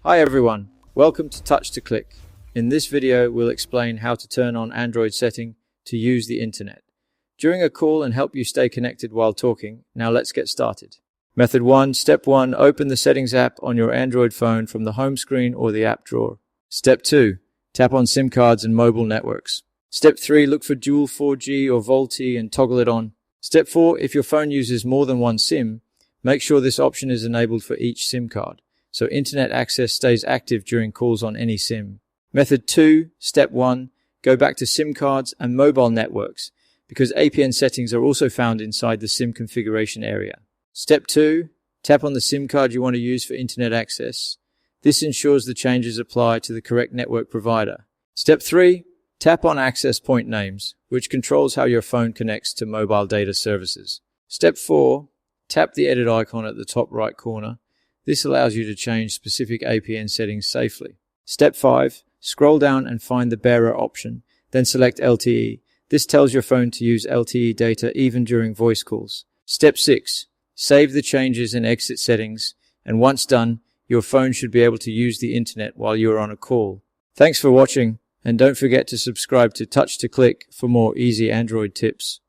Hi everyone, welcome to Touch to Click. In this video, we'll explain how to turn on Android setting to use the internet during a call and help you stay connected while talking. Now let's get started. Method 1, Step 1, open the Settings app on your Android phone from the home screen or the app drawer. Step 2, tap on SIM cards and mobile networks. Step 3, look for dual 4G or VoLTE and toggle it on. Step 4, if your phone uses more than one SIM, make sure this option is enabled for each SIM card, so internet access stays active during calls on any SIM. Method 2, Step 1, go back to SIM cards and mobile networks, because APN settings are also found inside the SIM configuration area. Step 2, tap on the SIM card you want to use for internet access. This ensures the changes apply to the correct network provider. Step 3, tap on access point names, which controls how your phone connects to mobile data services. Step 4, tap the edit icon at the top right corner. This allows you to change specific APN settings safely. Step 5, scroll down and find the bearer option, then select LTE. This tells your phone to use LTE data even during voice calls. Step 6, save the changes and exit settings, and once done, your phone should be able to use the internet while you're on a call. Thanks for watching, and don't forget to subscribe to Touch to Click for more easy Android tips.